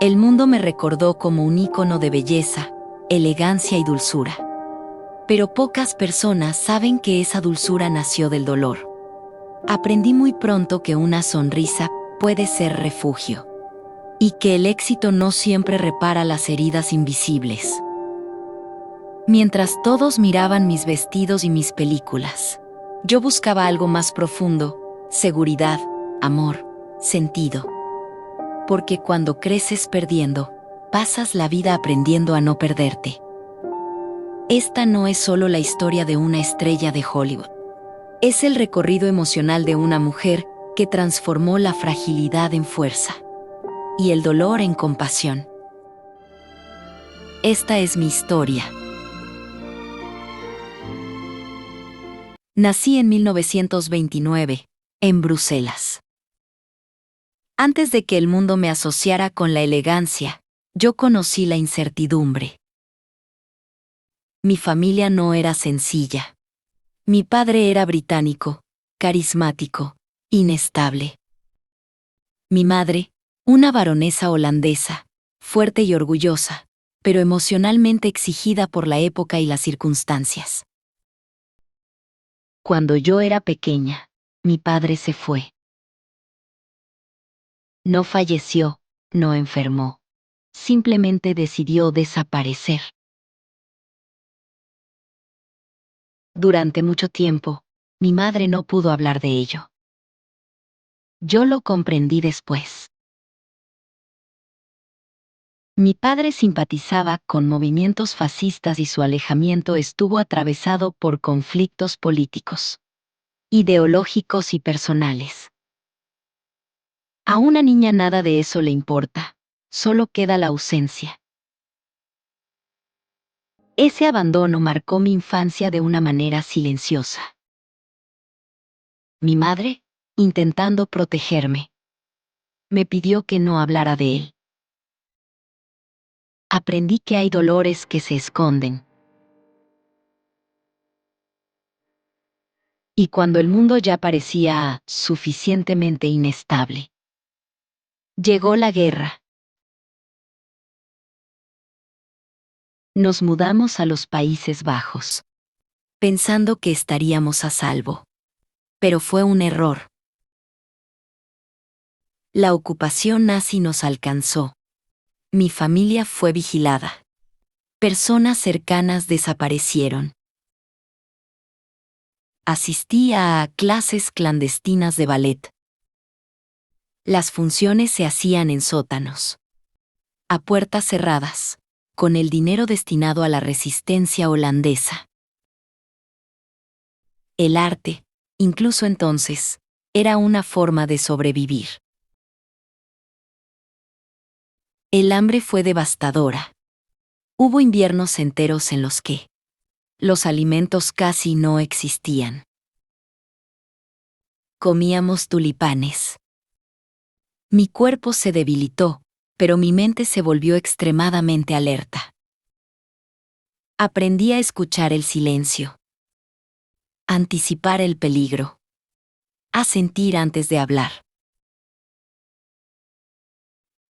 El mundo me recordó como un ícono de belleza, elegancia y dulzura. Pero pocas personas saben que esa dulzura nació del dolor. Aprendí muy pronto que una sonrisa puede ser refugio. Y que el éxito no siempre repara las heridas invisibles. Mientras todos miraban mis vestidos y mis películas, yo buscaba algo más profundo: seguridad, amor, sentido. Porque cuando creces perdiendo, pasas la vida aprendiendo a no perderte. Esta no es solo la historia de una estrella de Hollywood. Es el recorrido emocional de una mujer que transformó la fragilidad en fuerza y el dolor en compasión. Esta es mi historia. Nací en 1929, en Bruselas. Antes de que el mundo me asociara con la elegancia, yo conocí la incertidumbre. Mi familia no era sencilla. Mi padre era británico, carismático, inestable. Mi madre, una baronesa holandesa, fuerte y orgullosa, pero emocionalmente exigida por la época y las circunstancias. Cuando yo era pequeña, mi padre se fue. No falleció, no enfermó. Simplemente decidió desaparecer. Durante mucho tiempo, mi madre no pudo hablar de ello. Yo lo comprendí después. Mi padre simpatizaba con movimientos fascistas y su alejamiento estuvo atravesado por conflictos políticos, ideológicos y personales. A una niña nada de eso le importa, solo queda la ausencia. Ese abandono marcó mi infancia de una manera silenciosa. Mi madre, intentando protegerme, me pidió que no hablara de él. Aprendí que hay dolores que se esconden. Y cuando el mundo ya parecía suficientemente inestable, llegó la guerra. Nos mudamos a los Países Bajos, pensando que estaríamos a salvo. Pero fue un error. La ocupación nazi nos alcanzó. Mi familia fue vigilada. Personas cercanas desaparecieron. Asistí a clases clandestinas de ballet. Las funciones se hacían en sótanos, a puertas cerradas, con el dinero destinado a la resistencia holandesa. El arte, incluso entonces, era una forma de sobrevivir. El hambre fue devastadora. Hubo inviernos enteros en los que los alimentos casi no existían. Comíamos tulipanes. Mi cuerpo se debilitó, pero mi mente se volvió extremadamente alerta. Aprendí a escuchar el silencio, a anticipar el peligro, a sentir antes de hablar.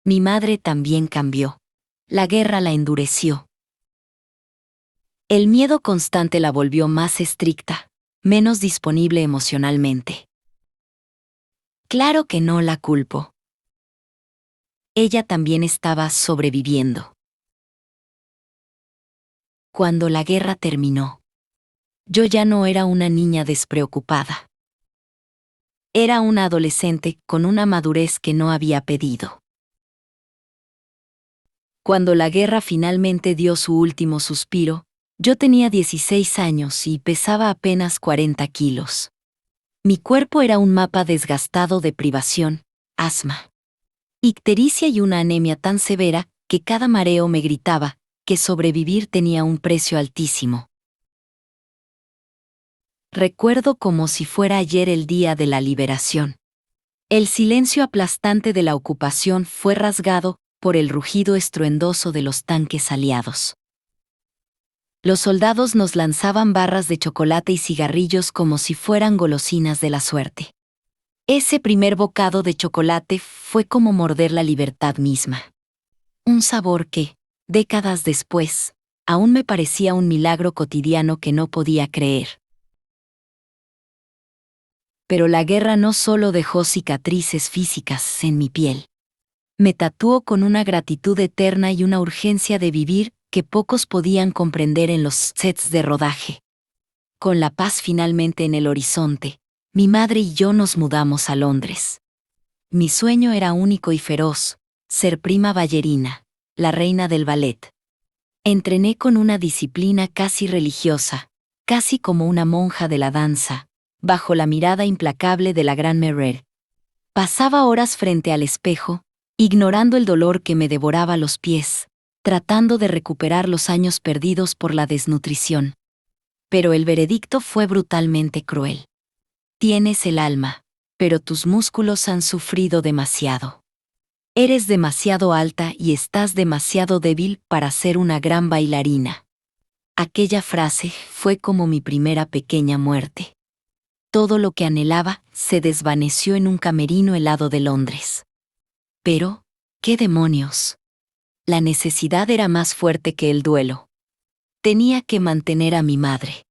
Mi madre también cambió. La guerra la endureció. El miedo constante la volvió más estricta, menos disponible emocionalmente. Claro que no la culpo. Ella también estaba sobreviviendo. Cuando la guerra terminó, yo ya no era una niña despreocupada. Era una adolescente con una madurez que no había pedido. Cuando la guerra finalmente dio su último suspiro, yo tenía 16 años y pesaba apenas 40 kilos. Mi cuerpo era un mapa desgastado de privación, asma, ictericia y una anemia tan severa que cada mareo me gritaba que sobrevivir tenía un precio altísimo. Recuerdo como si fuera ayer el día de la liberación. El silencio aplastante de la ocupación fue rasgado por el rugido estruendoso de los tanques aliados. Los soldados nos lanzaban barras de chocolate y cigarrillos como si fueran golosinas de la suerte. Ese primer bocado de chocolate fue como morder la libertad misma. Un sabor que, décadas después, aún me parecía un milagro cotidiano que no podía creer. Pero la guerra no solo dejó cicatrices físicas en mi piel. Me tatuó con una gratitud eterna y una urgencia de vivir que pocos podían comprender en los sets de rodaje. Con la paz finalmente en el horizonte, mi madre y yo nos mudamos a Londres. Mi sueño era único y feroz, ser prima ballerina, la reina del ballet. Entrené con una disciplina casi religiosa, casi como una monja de la danza, bajo la mirada implacable de la gran Merer. Pasaba horas frente al espejo, ignorando el dolor que me devoraba los pies, tratando de recuperar los años perdidos por la desnutrición. Pero el veredicto fue brutalmente cruel. Tienes el alma, pero tus músculos han sufrido demasiado. Eres demasiado alta y estás demasiado débil para ser una gran bailarina. Aquella frase fue como mi primera pequeña muerte. Todo lo que anhelaba se desvaneció en un camerino helado de Londres. Pero, ¿qué demonios? La necesidad era más fuerte que el duelo. Tenía que mantener a mi madre.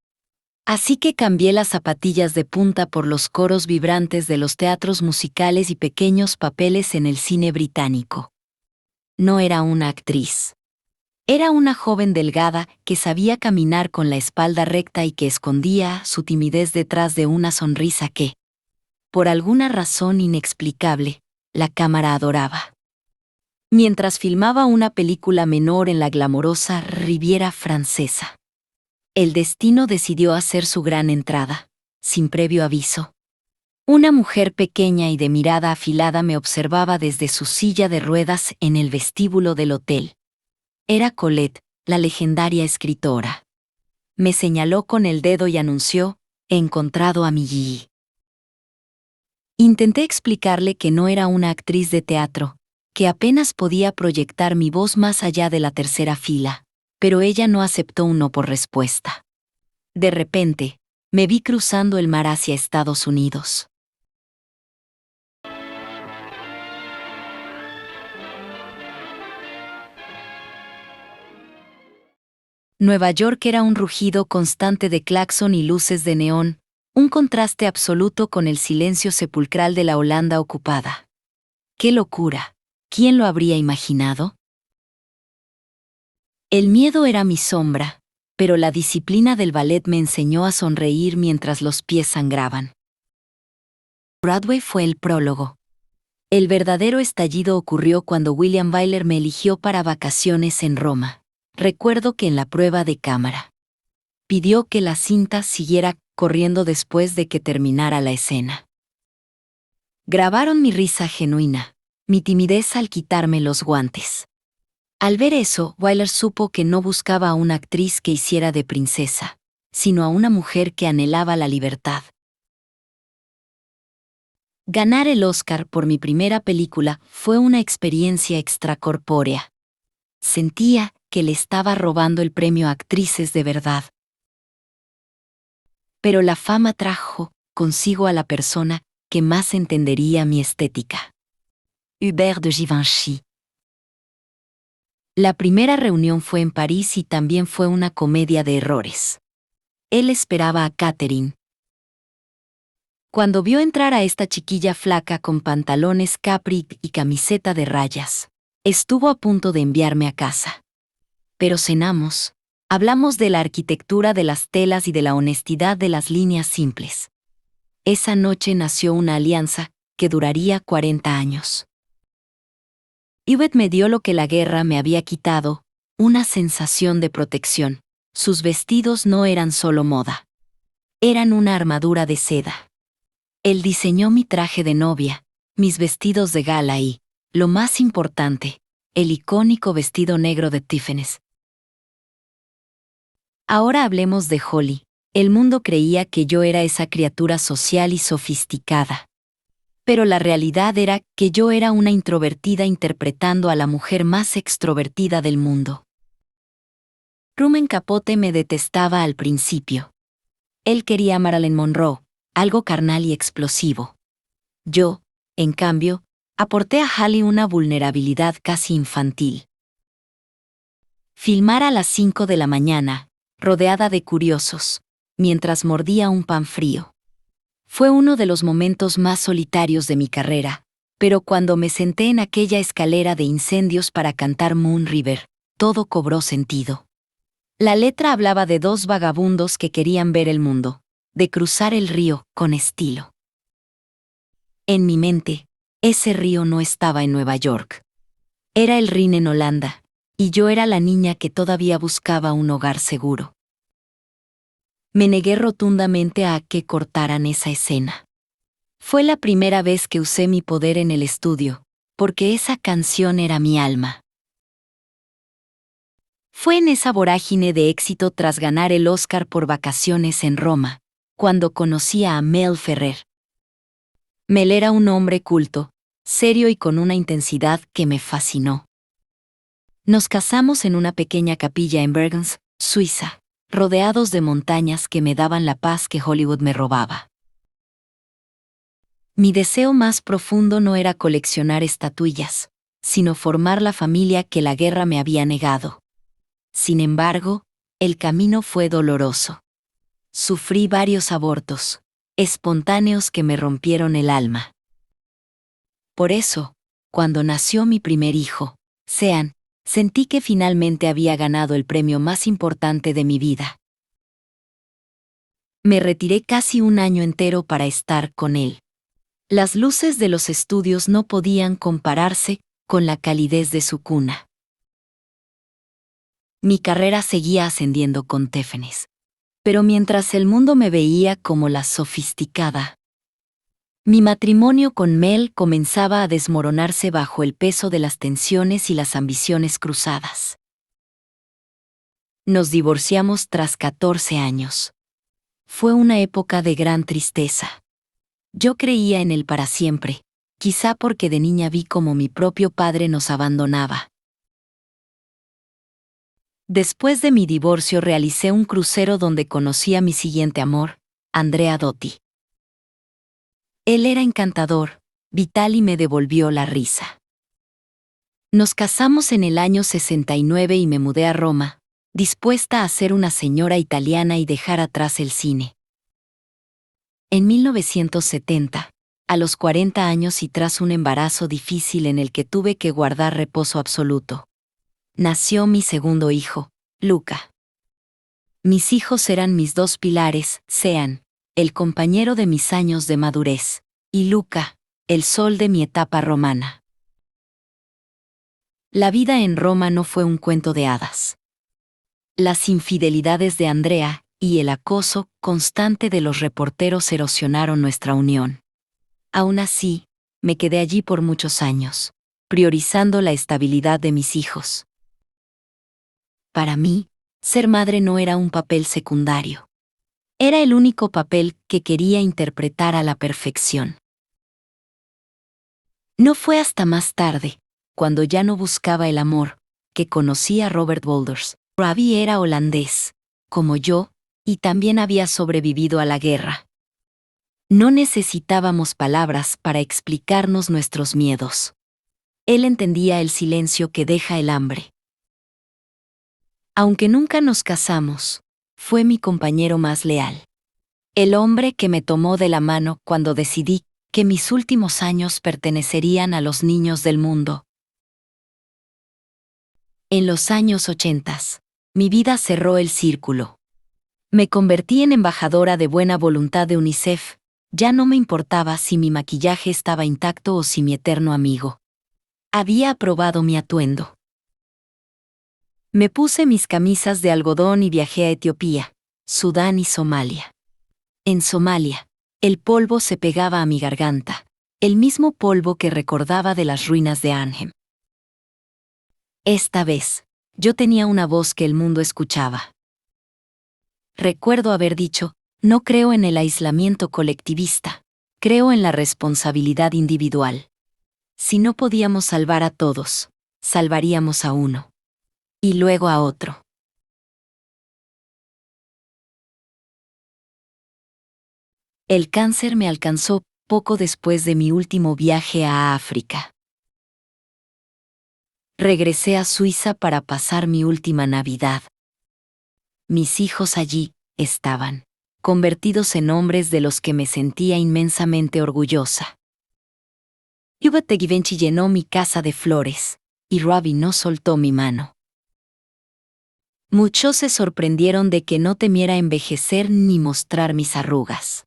Así que cambié las zapatillas de punta por los coros vibrantes de los teatros musicales y pequeños papeles en el cine británico. No era una actriz. Era una joven delgada que sabía caminar con la espalda recta y que escondía su timidez detrás de una sonrisa que, por alguna razón inexplicable, la cámara adoraba. Mientras filmaba una película menor en la glamorosa Riviera francesa, el destino decidió hacer su gran entrada, sin previo aviso. Una mujer pequeña y de mirada afilada me observaba desde su silla de ruedas en el vestíbulo del hotel. Era Colette, la legendaria escritora. Me señaló con el dedo y anunció: «He encontrado a mi Gigi». Intenté explicarle que no era una actriz de teatro, que apenas podía proyectar mi voz más allá de la tercera fila, pero ella no aceptó un no por respuesta. De repente, me vi cruzando el mar hacia Estados Unidos. Nueva York era un rugido constante de claxon y luces de neón, un contraste absoluto con el silencio sepulcral de la Holanda ocupada. ¡Qué locura! ¿Quién lo habría imaginado? El miedo era mi sombra, pero la disciplina del ballet me enseñó a sonreír mientras los pies sangraban. Broadway fue el prólogo. El verdadero estallido ocurrió cuando William Wyler me eligió para vacaciones en Roma. Recuerdo que en la prueba de cámara pidió que la cinta siguiera corriendo después de que terminara la escena. Grabaron mi risa genuina, mi timidez al quitarme los guantes. Al ver eso, Wyler supo que no buscaba a una actriz que hiciera de princesa, sino a una mujer que anhelaba la libertad. Ganar el Oscar por mi primera película fue una experiencia extracorpórea. Sentía que le estaba robando el premio a actrices de verdad. Pero la fama trajo consigo a la persona que más entendería mi estética. Hubert de Givenchy. La primera reunión fue en París y también fue una comedia de errores. Él esperaba a Catherine. Cuando vio entrar a esta chiquilla flaca con pantalones capri y camiseta de rayas, estuvo a punto de enviarme a casa. Pero cenamos, hablamos de la arquitectura de las telas y de la honestidad de las líneas simples. Esa noche nació una alianza que duraría 40 años. Yvette me dio lo que la guerra me había quitado, una sensación de protección. Sus vestidos no eran solo moda. Eran una armadura de seda. Él diseñó mi traje de novia, mis vestidos de gala y, lo más importante, el icónico vestido negro de Tiffany's. Ahora hablemos de Holly. El mundo creía que yo era esa criatura social y sofisticada. Pero la realidad era que yo era una introvertida interpretando a la mujer más extrovertida del mundo. Truman Capote me detestaba al principio. Él quería a Marilyn Monroe, algo carnal y explosivo. Yo, en cambio, aporté a Halle una vulnerabilidad casi infantil, Filmar a las 5 de la mañana, rodeada de curiosos, mientras mordía un pan frío. Fue uno de los momentos más solitarios de mi carrera, pero cuando me senté en aquella escalera de incendios para cantar Moon River, todo cobró sentido. La letra hablaba de dos vagabundos que querían ver el mundo, de cruzar el río con estilo. En mi mente, ese río no estaba en Nueva York. Era el Rin en Holanda, y yo era la niña que todavía buscaba un hogar seguro. Me negué rotundamente a que cortaran esa escena. Fue la primera vez que usé mi poder en el estudio, porque esa canción era mi alma. Fue en esa vorágine de éxito tras ganar el Oscar por Vacaciones en Roma, cuando conocí a Mel Ferrer. Mel era un hombre culto, serio y con una intensidad que me fascinó. Nos casamos en una pequeña capilla en Bergens, Suiza, rodeados de montañas que me daban la paz que Hollywood me robaba. Mi deseo más profundo no era coleccionar estatuillas, sino formar la familia que la guerra me había negado. Sin embargo, el camino fue doloroso. Sufrí varios abortos, espontáneos que me rompieron el alma. Por eso, cuando nació mi primer hijo, Sean, sentí que finalmente había ganado el premio más importante de mi vida. Me retiré casi un año entero para estar con él. Las luces de los estudios no podían compararse con la calidez de su cuna. Mi carrera seguía ascendiendo con Téfenes. Pero mientras el mundo me veía como la sofisticada, mi matrimonio con Mel comenzaba a desmoronarse bajo el peso de las tensiones y las ambiciones cruzadas. Nos divorciamos tras 14 años. Fue una época de gran tristeza. Yo creía en él para siempre, quizá porque de niña vi cómo mi propio padre nos abandonaba. Después de mi divorcio realicé un crucero donde conocí a mi siguiente amor, Andrea Dotti. Él era encantador, vital y me devolvió la risa. Nos casamos en el año 69 y me mudé a Roma, dispuesta a ser una señora italiana y dejar atrás el cine. En 1970, a los 40 años y tras un embarazo difícil en el que tuve que guardar reposo absoluto, nació mi segundo hijo, Luca. Mis hijos eran mis dos pilares, Sean, el compañero de mis años de madurez, y Luca, el sol de mi etapa romana. La vida en Roma no fue un cuento de hadas. Las infidelidades de Andrea y el acoso constante de los reporteros erosionaron nuestra unión. Aún así, me quedé allí por muchos años, priorizando la estabilidad de mis hijos. Para mí, ser madre no era un papel secundario. Era el único papel que quería interpretar a la perfección. No fue hasta más tarde, cuando ya no buscaba el amor, que conocí a Robert Wolders. Robbie era holandés, como yo, y también había sobrevivido a la guerra. No necesitábamos palabras para explicarnos nuestros miedos. Él entendía el silencio que deja el hambre. Aunque nunca nos casamos, fue mi compañero más leal. El hombre que me tomó de la mano cuando decidí que mis últimos años pertenecerían a los niños del mundo. En los años 80, mi vida cerró el círculo. Me convertí en embajadora de buena voluntad de UNICEF. Ya no me importaba si mi maquillaje estaba intacto o si mi eterno amigo había aprobado mi atuendo. Me puse mis camisas de algodón y viajé a Etiopía, Sudán y Somalia. En Somalia, el polvo se pegaba a mi garganta, el mismo polvo que recordaba de las ruinas de Arnhem. Esta vez, yo tenía una voz que el mundo escuchaba. Recuerdo haber dicho, no creo en el aislamiento colectivista, creo en la responsabilidad individual. Si no podíamos salvar a todos, salvaríamos a uno. Y luego a otro. El cáncer me alcanzó poco después de mi último viaje a África. Regresé a Suiza para pasar mi última Navidad. Mis hijos allí estaban, convertidos en hombres de los que me sentía inmensamente orgullosa. Yubate Givenchy llenó mi casa de flores, y Robbie no soltó mi mano. Muchos se sorprendieron de que no temiera envejecer ni mostrar mis arrugas.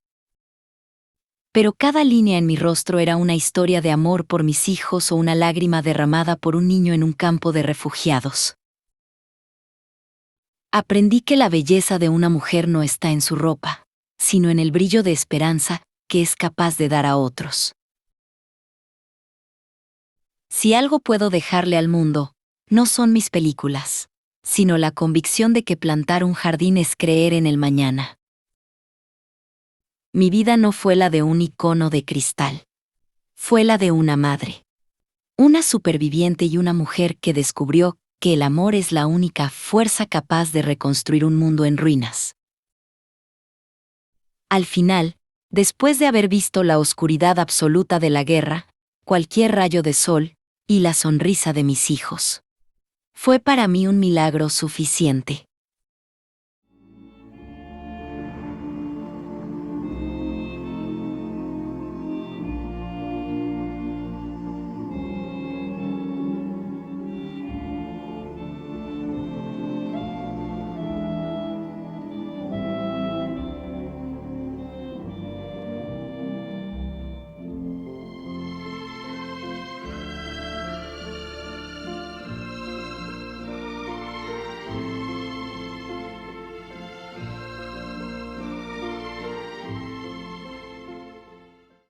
Pero cada línea en mi rostro era una historia de amor por mis hijos o una lágrima derramada por un niño en un campo de refugiados. Aprendí que la belleza de una mujer no está en su ropa, sino en el brillo de esperanza que es capaz de dar a otros. Si algo puedo dejarle al mundo, no son mis películas, sino la convicción de que plantar un jardín es creer en el mañana. Mi vida no fue la de un icono de cristal. Fue la de una madre. Una superviviente y una mujer que descubrió que el amor es la única fuerza capaz de reconstruir un mundo en ruinas. Al final, después de haber visto la oscuridad absoluta de la guerra, cualquier rayo de sol, y la sonrisa de mis hijos, fue para mí un milagro suficiente.